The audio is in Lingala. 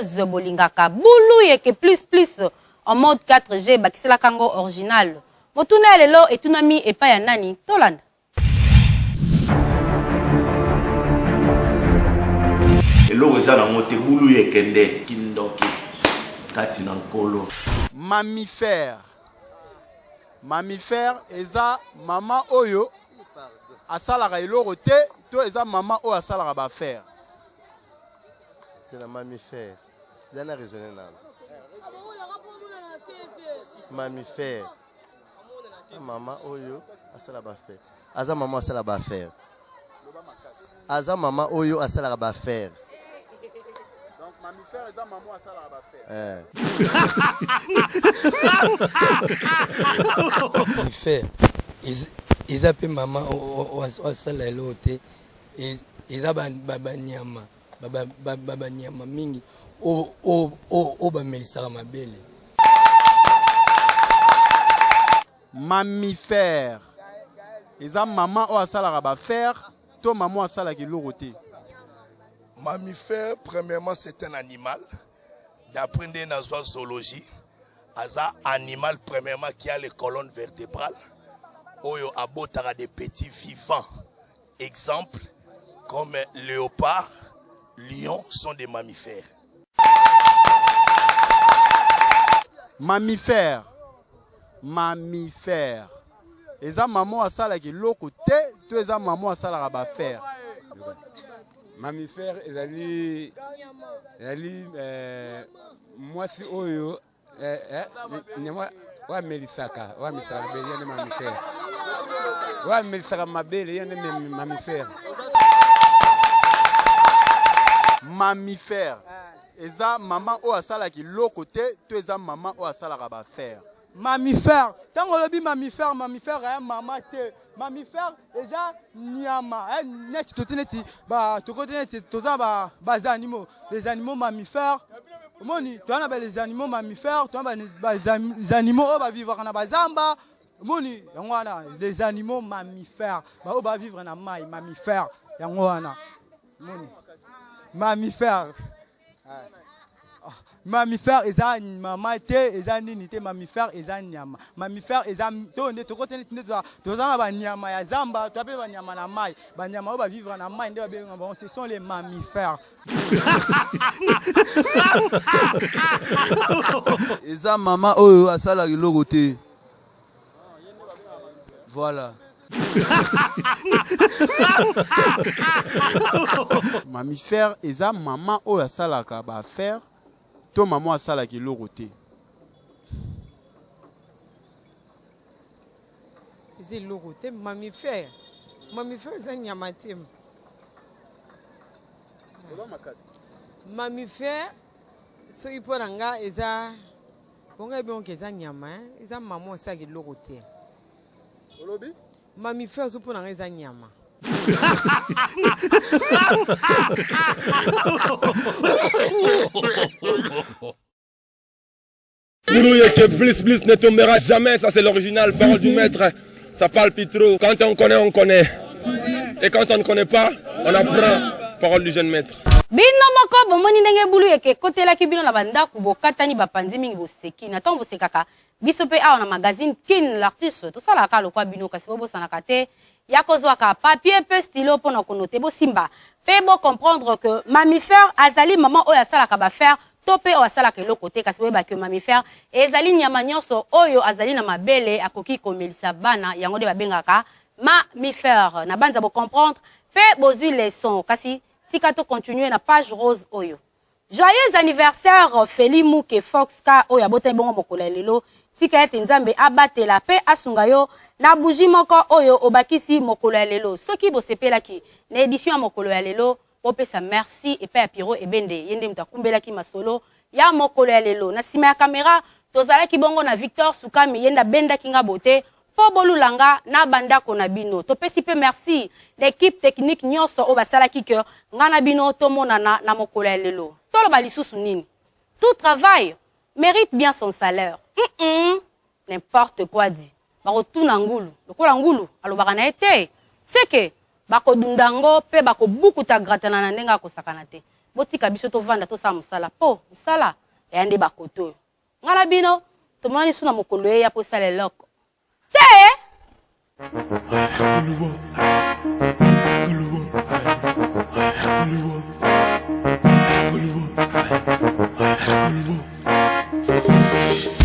buzz bolingaka bulu yeke plus en mode 4G bakisela kango original. Motuna lelo etunami epa ya nani tolanda. Elo ezana mote bulu yekende kindoki kati na nkolo. Mammifère eza mama oyo asalaka eloko te to eza mama oyo asalaka ba faire. C'est la mammifère. J'en ai raisonné là. Mammifère. Maman oyo asala ba faire. Aza maman asala ba faire. Aza maman oyo asala ba faire. Donc mammifère eza maman asala ba faire. Mammifère. Ils appellent maman asala elote. Ils abba nyama. Baba nyama mingi o ba melisaka mabele. Mammifère eza maman o asalaka ba faire to maman asalaka eloko te. Mammifère, premièrement, c'est un animal. D'après la zoologie, c'est un animal, premièrement, qui a les colonnes vertébrales. Oyo abotara des petits vivants. Exemple, comme léopard, lion sont des mammifères. Mammifère. Eza maman asalaka eloko te to eza maman asalaka ba faire. Mammifère ezali mwasi oyo nyama wa melisaka mabele yene mammifère. Wa melisaka mabele yene mammifère. Mammifère eza maman oyo asalaka eloko te to eza maman oyo asalaka ba faire. Mammifère, tant qu'on le dit mammifère est maman te. Mammifère eza nyama, net totineti ba tokotineti toza ba animaux, les animaux mammifères. Moni, tu as les animaux mammifères, tu as les animaux qui vivent dans la zamba. Moni, les animaux mammifères, ba va vivre dans maï mammifère. Yangwana. Moni. Mammifère. Mammifère eza mama te eza nini te mammifère eza nyama. Mammifère eza tonde tokotene toza na ba nyama ya zamba, to ape ba nyama na mai. Ba nyama o ba vivre na mai nde ba benga bon, ce sont les mammifères. Eza mama oyo asala kiloko te. Voilà. Mammifère eza maman oyo asalaka ba faire. To maman asala ki loroté. C'est loroté mammifère. Mammifère c'est nyamate. Mammifère so iporanga eza bonga bien que ça nyama, eza maman asala ki loroté. Olobi? Mammifère so poranga eza nyama. Boulou que plus ne tombera jamais, ça c'est l'original, parole du maître, ça parle plus trop. Quand on connaît, on connaît. Et quand on ne connaît pas, on apprend, parole du jeune maître. Bino moko bomoni ndenge bulu yeke kotela ki bino na banda kubokatani bapanzi mingi boseki na tango bosekaka biso pe awa na magazine Kin l'artiste to sala ka lokwa bino kasi bobo sanaka te ya kozwaka papier pe stylo pona konote bo simba pe bo comprendre que mammifère azali maman oyo asalaka ba faire to pe oyo asalaka eloko te kasi boyeba ke mammifère ezali nyama nyonso oyo azali na mabele akoki komelisa bana yango de babengaka mammifère na banza bo comprendre pe bozwi leçon kasi tika to continuer na page rose oyo. Joyeux anniversaire Feli Mouke Fox ka oyo abota bongo mokola lelo tika ete nzambe abatela pe asunga yo na bougie moko oyo obakisi mokolo ya lelo soki bosepelaki na édition ya mokolo ya lelo opesa merci et pa Piro ebende yende mutakumbelaki masolo ya mokolo ya lelo na sima ya kamera tozalaki bongo na Victor Sukami yenda benda kinga bote po bolulanga na bandako na bino topesi pe merci l'équipe technique nyonso o basalaki que ngana bino tomonana na mokolo ya lelo tolo balisusu nini tout travail mérite bien son salaire n'importe quoi dit bakotuna ngulu lokola ngulu alobaka na ete c'est que bakodundango pe bakobukuta gratana na ndenga kosakana te botika biso tovanda tosala mosala po mosala eya nde bakoto oyo nga na bino tomonani su na mokolo eya po esala eloko te Hollywood.